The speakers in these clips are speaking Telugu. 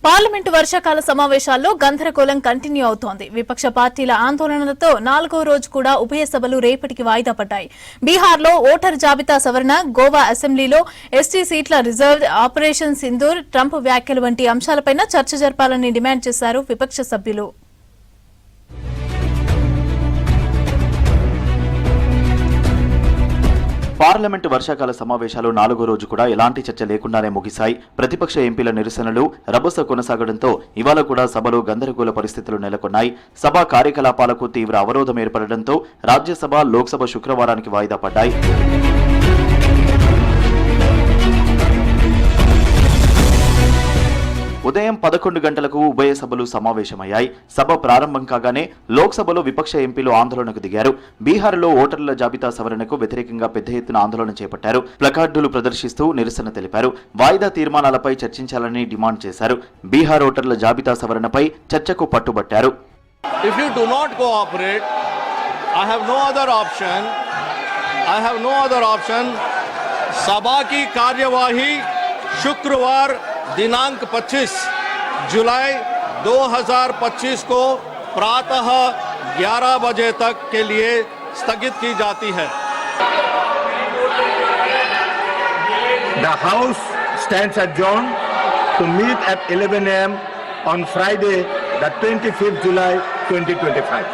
పార్లమెంటు వర్షాకాల సమావేశాల్లో గందరగోళం కంటిన్యూ అవుతోంది. విపక్ష పార్టీల ఆందోళనలతో 4వ రోజు కూడా ఉభయ సభలు రేపటికి వాయిదా పడ్డాయి. బీహార్లో ఓటర్ జాబితా సవరణ, గోవా అసెంబ్లీలో ఎస్టీ సీట్ల రిజర్వ్, ఆపరేషన్ సింధూర్, ట్రంప్ వ్యాఖ్యలు వంటి అంశాలపై చర్చ జరపాలని డిమాండ్ చేశారు విపక్ష సభ్యులు. పార్లమెంటు వర్షాకాల సమావేశాలు 4వ రోజు కూడా ఎలాంటి చర్చ లేకుండానే ముగిశాయి. ప్రతిపక్ష ఎంపీల నిరసనలు రభస కొనసాగడంతో ఇవాళ కూడా సభలో గందరగోళ పరిస్థితులు నెలకొన్నాయి. సభా కార్యకలాపాలకు తీవ్ర అవరోధం ఏర్పడడంతో రాజ్యసభ, లోక్సభ శుక్రవారానికి వాయిదా పడ్డాయి. ఉదయం 11 గంటలకు ఉభయ సభలు సమావేశమయ్యాయి. సభ ప్రారంభం కాగానే లోక్సభలో విపక్ష ఎంపీలు ఆందోళనకు దిగారు. బీహార్లో ఓటర్ల జాబితా సవరణకు వ్యతిరేకంగా పెద్ద ఎత్తున ఆందోళన చేపట్టారు. ప్లకార్డులు ప్రదర్శిస్తూ నిరసన తెలిపారు. వాయిదా తీర్మానాలపై చర్చించాలని డిమాండ్ చేశారు. బీహార్ ఓటర్ల జాబితా సవరణపై చర్చకు పట్టుబట్టారు. If you do not cooperate, I have no other option. सभा की कार्यवाही शुक्रवार दिनांक 25 जुलाई 2025 को प्रातः 11 बजे तक के लिए स्थगित की जाती है. The House stands adjourned to meet at 11 a.m. on Friday, the 25th July 2025.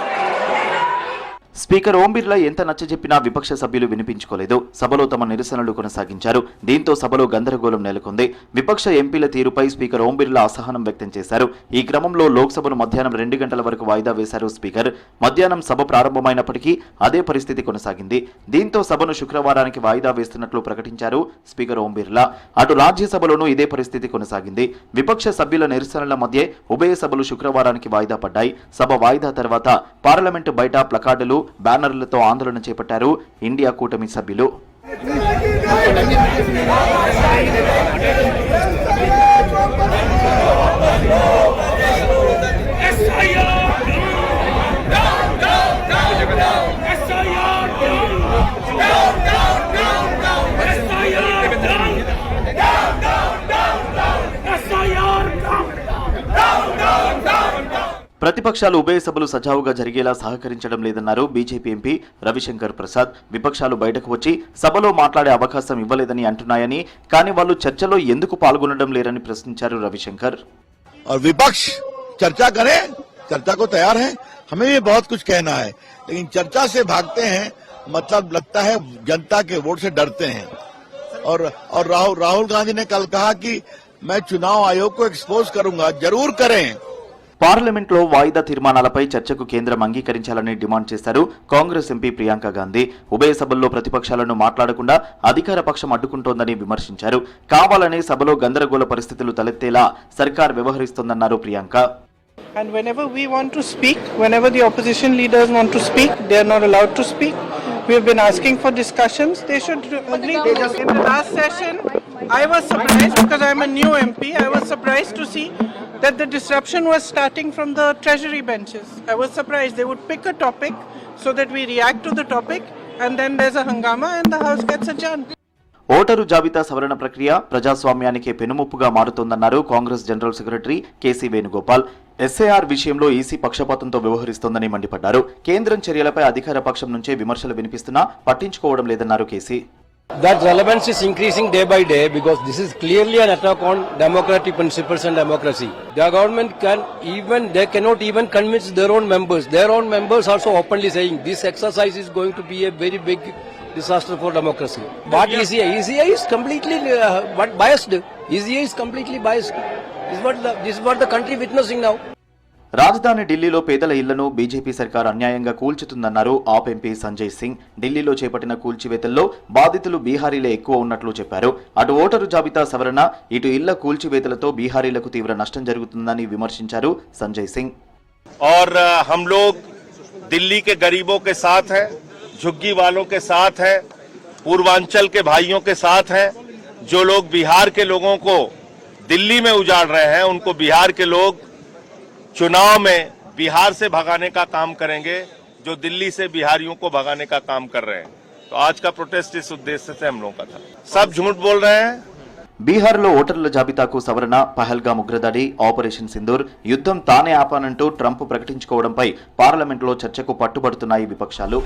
Speaker Om Birla ఎంత నచ్చజెప్పినా విపక్ష సభ్యులు వినిపించుకోలేదు. సభలో తమ నిరసనలు కొనసాగించారు. దీంతో సభలో గందరగోళం నెలకొంది. విపక్ష ఎంపీల తీరుపై స్పీకర్ ఓం బిర్లా అసహనం వ్యక్తం చేశారు. ఈ క్రమంలో లోక్సభను మధ్యాహ్నం 2 గంటల వరకు వాయిదా వేశారు స్పీకర్. మధ్యాహ్నం సభ ప్రారంభమైనప్పటికీ అదే పరిస్థితి కొనసాగింది. దీంతో సభను శుక్రవారానికి వాయిదా వేస్తున్నట్లు ప్రకటించారు స్పీకర్ ఓం బిర్లా. అటు రాజ్యసభలోనూ ఇదే పరిస్థితి కొనసాగింది. విపక్ష సభ్యుల నిరసనల మధ్య ఉభయ సభలు శుక్రవారానికి వాయిదా పడ్డాయి. సభ వాయిదా తర్వాత పార్లమెంటు బయట ప్లకార్డులు, బ్యానర్లతో ఆందోళన చేపట్టారు ఇండియా కూటమి సభ్యులు. ప్రతిపక్షాలు ఉభయ సభలు సజావుగా జరిగేలా సహకరించడం లేదన్నారు బీజేపీ ఎంపీ రవిశంకర్ ప్రసాద్. విపక్షాలు బయటకు వచ్చి సభలో మాట్లాడే అవకాశం ఇవ్వలేదని అంటున్నాయని, కానీ వాళ్ళు చర్చలో ఎందుకు పాల్గొనడం లేరని ప్రశ్నించారు రవిశంకర్. विपक्ष चर्चा करे, चर्चा को तैयार है, हमें भी बहुत कुछ कहना है, लेकिन चर्चा से भागते हैं, मतलब लगता है जनता के वोट से डरते हैं. और राहुल गांधी ने कल कहा कि मैं चुनाव आयोग को एक्सपोज करूंगा. जरूर करें. పార్లమెంట్లో వాయిదా తీర్మానాలపై చర్చకు కేంద్రం అంగీకరించాలని డిమాండ్ చేశారు కాంగ్రెస్ ఎంపీ ప్రియాంక గాంధీ. ఉభయ సభల్లో ప్రతిపక్షాలను మాట్లాడకుండా అధికార పక్షం అడ్డుకుంటోందని విమర్శించారు. కావాలనే సభలో గందరగోళ పరిస్థితులు తలెత్తేలా సర్కార్ వ్యవహరిస్తోందన్నారు Priyanka. And whenever we want to speak, whenever the opposition leaders want to speak, they are not allowed to speak. We have been asking for discussions. They should agree. In the last session, I was surprised because I am a new MP. I was surprised to see that the disruption was starting from the treasury benches. I was surprised. They would pick a topic so that we react to the topic, and then there's a hangama and the house gets adjourned. ఓటరు జాబితా సవరణ ప్రక్రియ ప్రజాస్వామ్యానికి పెనుముప్పుగా మారుతోందన్నారు Congress general secretary KC Venugopal. SIR విషయంలో ఈసీ పక్షపాతంతో వ్యవహరిస్తోందని మండిపడ్డారు. కేంద్రం చర్యలపై అధికార పక్షం నుంచే విమర్శలు వినిపిస్తున్నా పట్టించుకోవడం లేదన్నారు KC. That relevance is increasing day by day because this is clearly an attack on democratic principles and democracy. The government cannot even convince their own members. Their own members also openly saying this exercise is going to be a very big disaster for democracy. But ECI is completely biased. ECI is completely biased. This is what the country witnessing now. రాజధాని ఢిల్లీలో పేదల ఇళ్లను బీజేపీ సర్కార్ అన్యాయంగా కూల్చుతుందన్నారు ఆప్ ఎంపీ సంజయ్ సింగ్. ఢిల్లీలో చేపట్టిన కూల్చివేతల్లో బాధితులు బీహారీలే ఎక్కువ ఉన్నట్లు చెప్పారు. అటు ఓటరు జాబితా సవరణ, ఇటు ఇళ్ల కూల్చివేతలతో బీహారీలకు తీవ్ర నష్టం జరుగుతుందని విమర్శించారు సంజయ్ సింగ్. और हम लोग दिल्ली के गरीबों के साथ हैं, झुग्गी वालों के साथ हैं, पूर्वांचल के भाइयों के साथ हैं. जो लोग बिहार के लोगों को दिल्ली में उजाड़ रहे हैं, उनको बिहार के लोग चुनाव में बिहार से भगाने का काम करेंगे, जो दिल्ली से बिहारियों को भगाने का काम कर रहे हैं. तो आज का प्रोटेस्ट इस उद्देश्य से हम लोगों का था. सब झूठ बोल रहे हैं. బీహార్లో ఓటర్ల జాబితాకు సవరణ, పహల్గామ్ ఉగ్రదాడి, ఆపరేషన్ సింధూర్, యుద్ధం తానే ఆపానంటూ ట్రంప్ ప్రకటించుకోవడంపై పార్లమెంట్లో చర్చకు పట్టుబడుతున్నాయి విపక్షాలు.